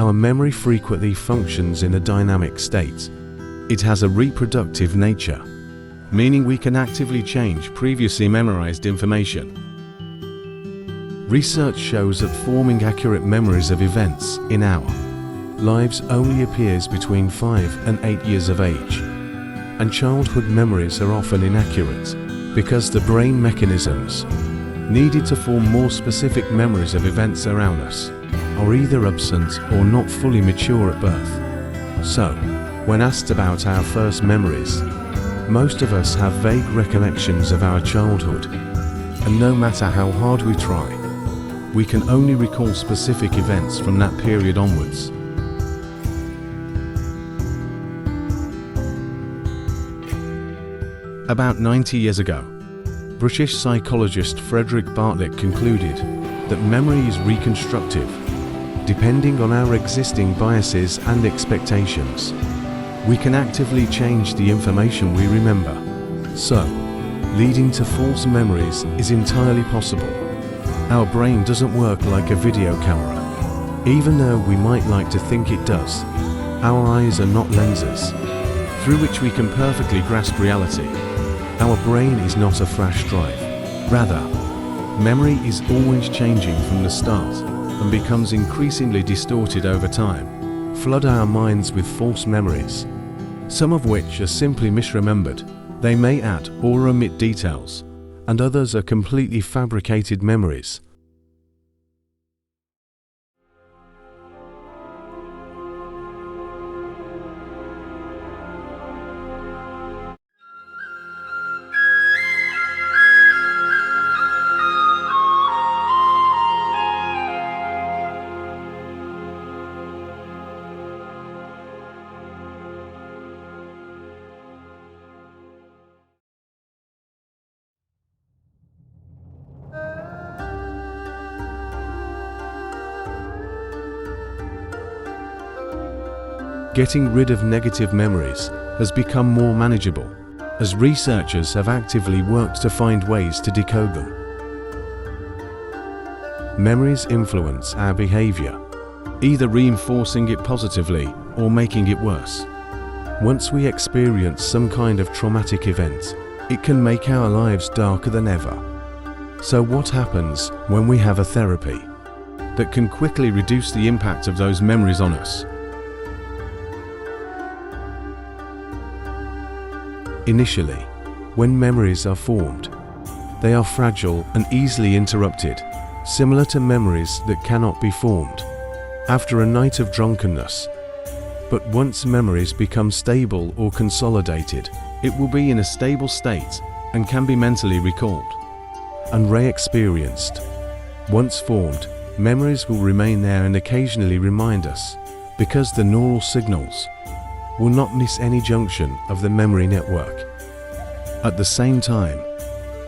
our memory frequently functions in a dynamic state. It has a reproductive nature, meaning we can actively change previously memorized information. Research shows that forming accurate memories of events in our lives only appears between 5 and 8 years of age, and childhood memories are often inaccurate because the brain mechanisms needed to form more specific memories of events around us are either absent or not fully mature at birth. So, when asked about our first memories, most of us have vague recollections of our childhood, and no matter how hard we try, we can only recall specific events from that period onwards. About 90 years ago, British psychologist Frederick Bartlett concluded that memory is reconstructive, depending on our existing biases and expectations. We can actively change the information we remember, so leading to false memories is entirely possible. Our brain doesn't work like a video camera. Even though we might like to think it does, our eyes are not lenses through which we can perfectly grasp reality. Our brain is not a flash drive. Rather, memory is always changing from the start and becomes increasingly distorted over time. Flood our minds with false memories, some of which are simply misremembered. They may add or omit details, and others are completely fabricated memories. Getting rid of negative memories has become more manageable, as researchers have actively worked to find ways to decode them. Memories influence our behavior, either reinforcing it positively or making it worse. Once we experience some kind of traumatic event, it can make our lives darker than ever. So what happens when we have a therapy that can quickly reduce the impact of those memories on us? Initially, when memories are formed, they are fragile and easily interrupted, similar to memories that cannot be formed after a night of drunkenness. But once memories become stable or consolidated, it will be in a stable state and can be mentally recalled and re-experienced. Once formed, memories will remain there and occasionally remind us, because the neural signals will not miss any junction of the memory network. At the same time,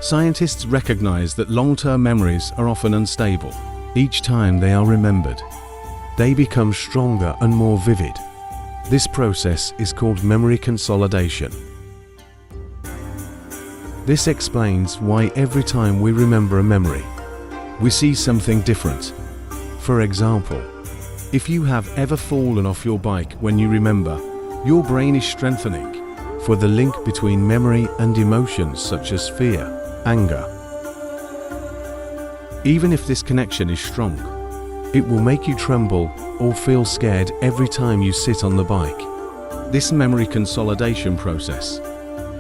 scientists recognize that long-term memories are often unstable. Each time they are remembered, they become stronger and more vivid. This process is called memory consolidation. This explains why every time we remember a memory, we see something different. For example, if you have ever fallen off your bike when you remember, your brain is strengthening for the link between memory and emotions such as fear, anger. Even if this connection is strong, it will make you tremble or feel scared every time you sit on the bike. This memory consolidation process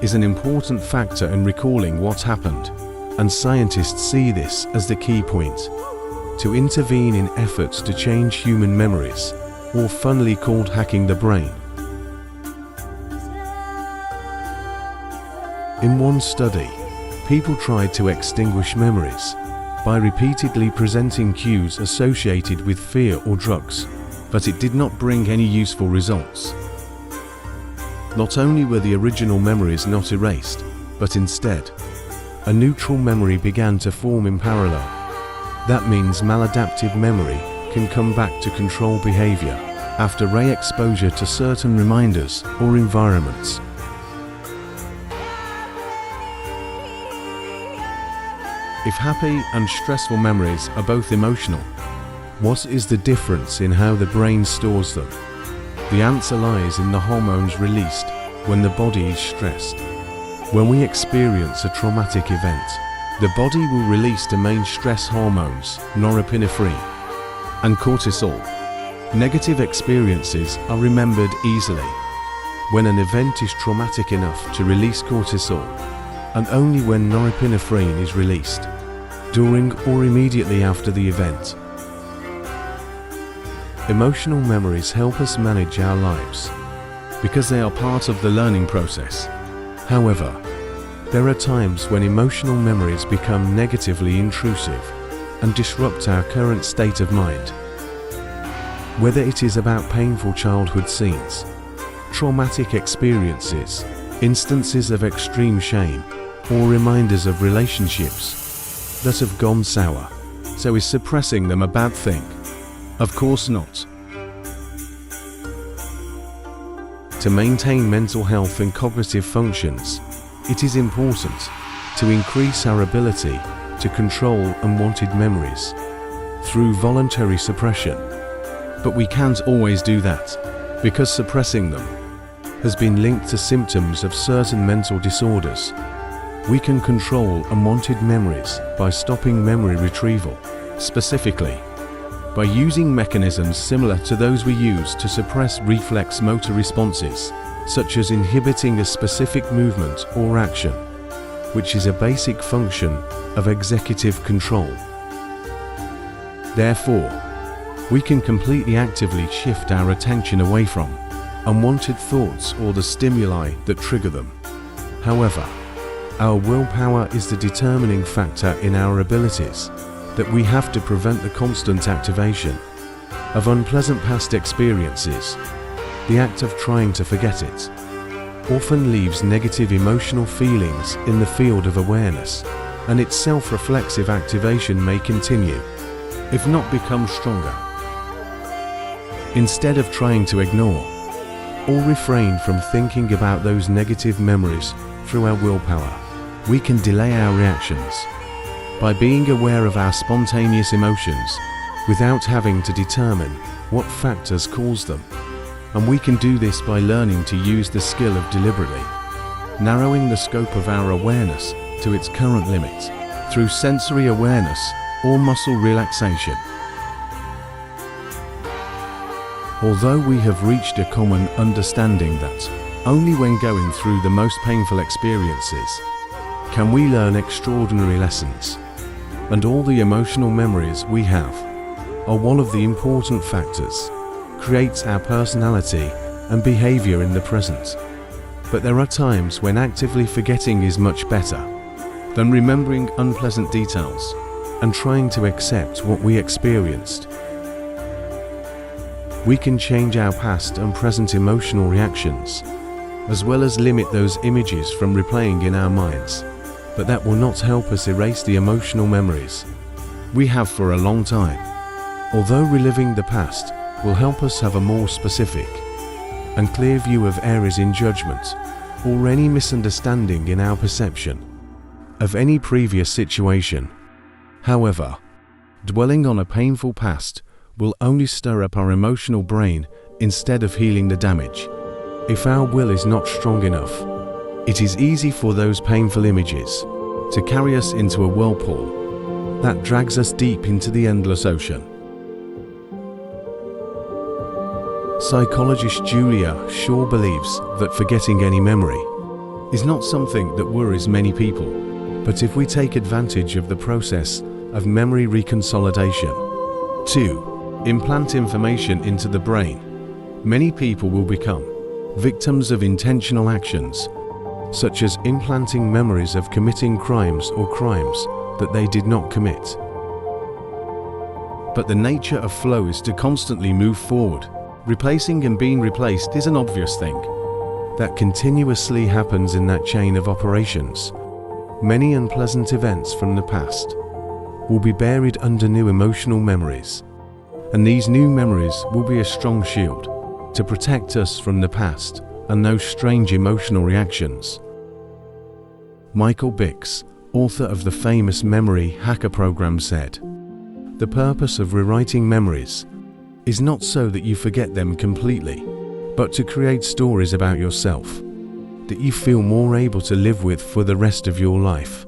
is an important factor in recalling what happened, and scientists see this as the key point to intervene in efforts to change human memories, or funnily called hacking the brain. In one study, people tried to extinguish memories by repeatedly presenting cues associated with fear or drugs, but it did not bring any useful results. Not only were the original memories not erased, but instead, a neutral memory began to form in parallel. That means maladaptive memory can come back to control behavior after re-exposure to certain reminders or environments. If happy and stressful memories are both emotional, What is the difference in how the brain stores them? The answer lies in the hormones released when the body is stressed. When we experience a traumatic event, the body will release the main stress hormones, norepinephrine and cortisol. Negative experiences are remembered easily when an event is traumatic enough to release cortisol, and only when norepinephrine is released, during or immediately after the event. Emotional memories help us manage our lives because they are part of the learning process. However, there are times when emotional memories become negatively intrusive and disrupt our current state of mind. Whether it is about painful childhood scenes, traumatic experiences, instances of extreme shame, or reminders of relationships that have gone sour. So is suppressing them a bad thing? Of course not. To maintain mental health and cognitive functions, it is important to increase our ability to control unwanted memories through voluntary suppression. But we can't always do that, because suppressing them has been linked to symptoms of certain mental disorders. We can control unwanted memories by stopping memory retrieval, specifically by using mechanisms similar to those we use to suppress reflex motor responses, such as inhibiting a specific movement or action, which is a basic function of executive control. Therefore, we can completely actively shift our attention away from unwanted thoughts or the stimuli that trigger them. However, our willpower is the determining factor in our abilities, that we have to prevent the constant activation of unpleasant past experiences. The act of trying to forget it often leaves negative emotional feelings in the field of awareness, and its self-reflexive activation may continue, if not become stronger. Instead of trying to ignore or refrain from thinking about those negative memories through our willpower, we can delay our reactions by being aware of our spontaneous emotions without having to determine what factors cause them. And we can do this by learning to use the skill of deliberately narrowing the scope of our awareness to its current limit through sensory awareness or muscle relaxation. Although we have reached a common understanding that only when going through the most painful experiences can we learn extraordinary lessons, and all the emotional memories we have are one of the important factors creates our personality and behavior in the present. But there are times when actively forgetting is much better than remembering unpleasant details and trying to accept what we experienced. We can change our past and present emotional reactions, as well as limit those images from replaying in our minds, but that will not help us erase the emotional memories we have for a long time. Although reliving the past will help us have a more specific and clear view of errors in judgment or any misunderstanding in our perception of any previous situation. However, dwelling on a painful past will only stir up our emotional brain instead of healing the damage. If our will is not strong enough, it is easy for those painful images to carry us into a whirlpool that drags us deep into the endless ocean. Psychologist Julia Shaw believes that forgetting any memory is not something that worries many people, but if we take advantage of the process of memory reconsolidation to implant information into the brain, many people will become victims of intentional actions, such as implanting memories of committing crimes or crimes that they did not commit. But the nature of flow is to constantly move forward. Replacing and being replaced is an obvious thing that continuously happens in that chain of operations. Many unpleasant events from the past will be buried under new emotional memories, and these new memories will be a strong shield to protect us from the past and those strange emotional reactions. Michael Bix, author of the famous memory hacker program, said, The purpose of rewriting memories is not so that you forget them completely, but to create stories about yourself that you feel more able to live with for the rest of your life.